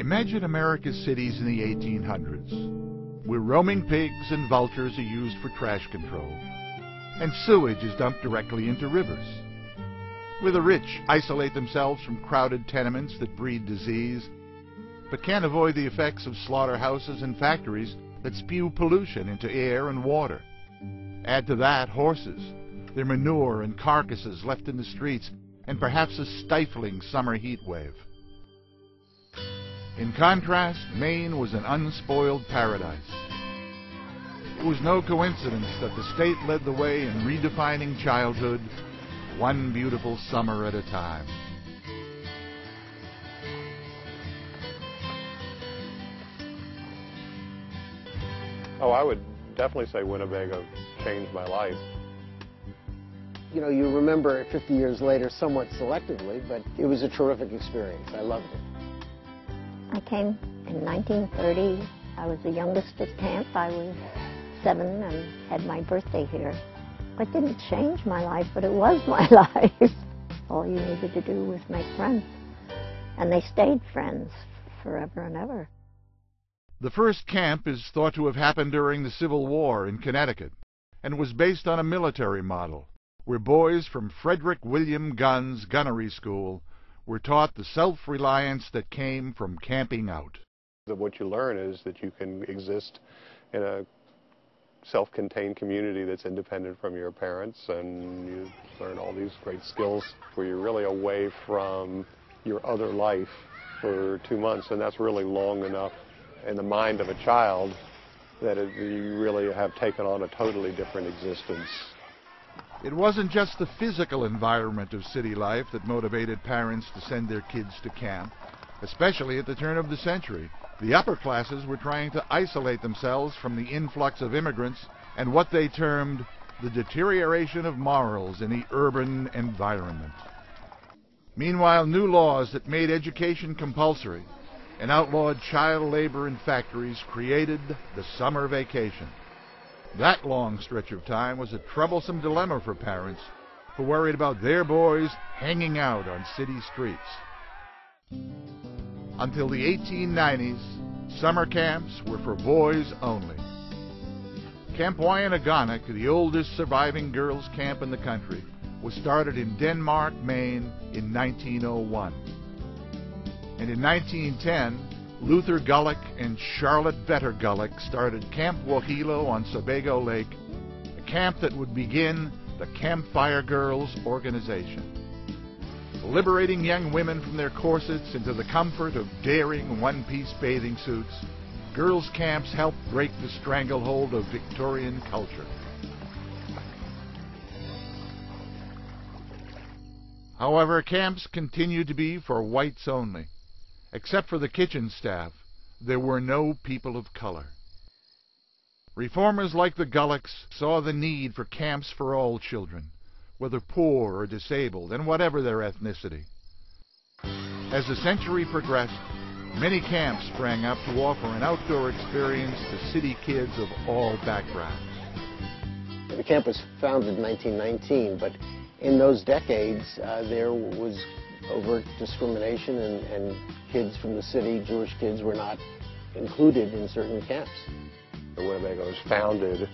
Imagine America's cities in the 1800s, where roaming pigs and vultures are used for trash control, and sewage is dumped directly into rivers, where the rich isolate themselves from crowded tenements that breed disease, but can't avoid the effects of slaughterhouses and factories that spew pollution into air and water. Add to that horses, their manure and carcasses left in the streets, and perhaps a stifling summer heat wave. In contrast, Maine was an unspoiled paradise. It was no coincidence that the state led the way in redefining childhood, one beautiful summer at a time. Oh, I would definitely say Winnebago changed my life. You know, you remember it 50 years later somewhat selectively, but it was a terrific experience. I loved it. I came in 1930. I was the youngest at camp. I was 7 and had my birthday here. It didn't change my life, but it was my life. All you needed to do was make friends. And they stayed friends forever and ever. The first camp is thought to have happened during the Civil War in Connecticut and was based on a military model, where boys from Frederick William Gunn's gunnery school were taught the self-reliance that came from camping out. What you learn is that you can exist in a self-contained community that's independent from your parents, and you learn all these great skills where you're really away from your other life for 2 months, and that's really long enough in the mind of a child that you really have taken on a totally different existence. It wasn't just the physical environment of city life that motivated parents to send their kids to camp, especially at the turn of the century. The upper classes were trying to isolate themselves from the influx of immigrants and what they termed the deterioration of morals in the urban environment. Meanwhile, new laws that made education compulsory and outlawed child labor in factories created the summer vacation. That long stretch of time was a troublesome dilemma for parents who worried about their boys hanging out on city streets. Until the 1890s, summer camps were for boys only. Camp Winnebago, the oldest surviving girls' camp in the country, was started in Denmark, Maine in 1901. And in 1910, Luther Gulick and Charlotte Vetter Gulick started Camp Wahilo on Sebago Lake, a camp that would begin the Campfire Girls organization. Liberating young women from their corsets into the comfort of daring one-piece bathing suits, girls' camps helped break the stranglehold of Victorian culture. However, camps continued to be for whites only. Except for the kitchen staff, there were no people of color. Reformers like the Gulicks saw the need for camps for all children, whether poor or disabled, and whatever their ethnicity. As the century progressed, many camps sprang up to offer an outdoor experience to city kids of all backgrounds. The camp was founded in 1919, but in those decades, there was overt discrimination, and kids from the city, Jewish kids, were not included in certain camps. Winnebago was founded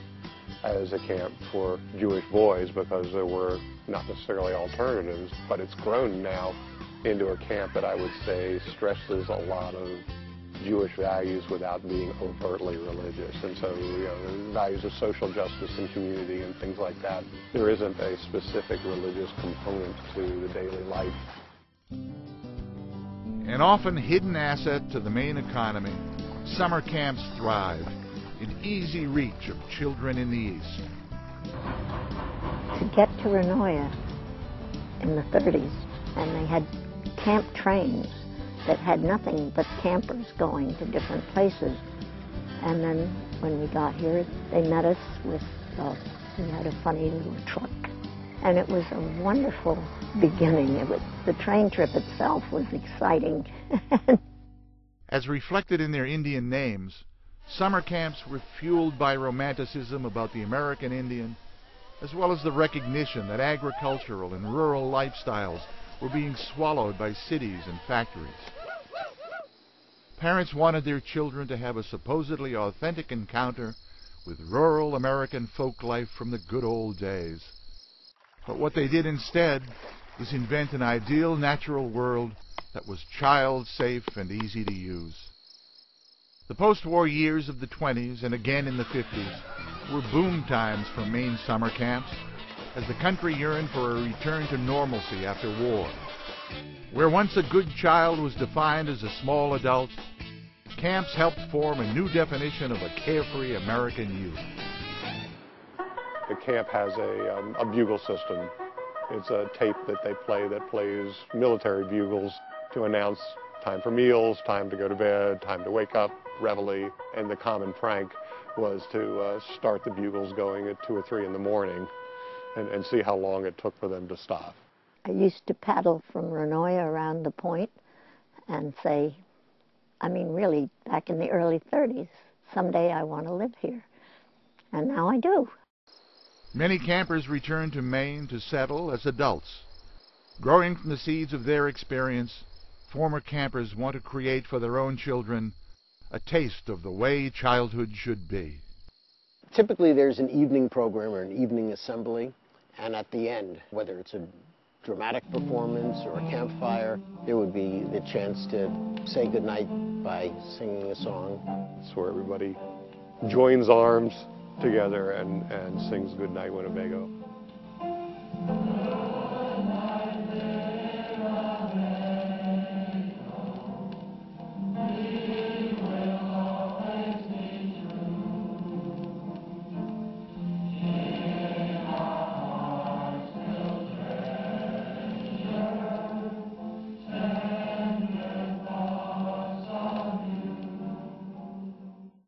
as a camp for Jewish boys because there were not necessarily alternatives, but it's grown now into a camp that I would say stresses a lot of Jewish values without being overtly religious. And so, the values of social justice and community and things like that. There isn't a specific religious component to the daily life. An often hidden asset to the Maine economy, summer camps thrived in easy reach of children in the East. To get to Renoya in the 30s, and they had camp trains that had nothing but campers going to different places. And then when we got here, they met us with, we had a funny little truck. And it was a wonderful beginning. The train trip itself was exciting. As reflected in their Indian names, summer camps were fueled by romanticism about the American Indian, as well as the recognition that agricultural and rural lifestyles were being swallowed by cities and factories. Parents wanted their children to have a supposedly authentic encounter with rural American folk life from the good old days. But what they did instead was invent an ideal natural world that was child-safe and easy to use. The post-war years of the 20s and again in the 50s were boom times for Maine summer camps as the country yearned for a return to normalcy after war. Where once a good child was defined as a small adult, camps helped form a new definition of a carefree American youth. The camp has a bugle system. It's a tape that they play that plays military bugles to announce time for meals, time to go to bed, time to wake up, reveille. And the common prank was to start the bugles going at 2 or 3 in the morning and see how long it took for them to stop. I used to paddle from Renoya around the point and say, really, back in the early 30s, someday I want to live here. And now I do. Many campers return to Maine to settle as adults. Growing from the seeds of their experience, former campers want to create for their own children a taste of the way childhood should be. Typically there's an evening program or an evening assembly, and at the end, whether it's a dramatic performance or a campfire, there would be the chance to say goodnight by singing a song. It's where everybody joins arms together and sings Goodnight Winnebago.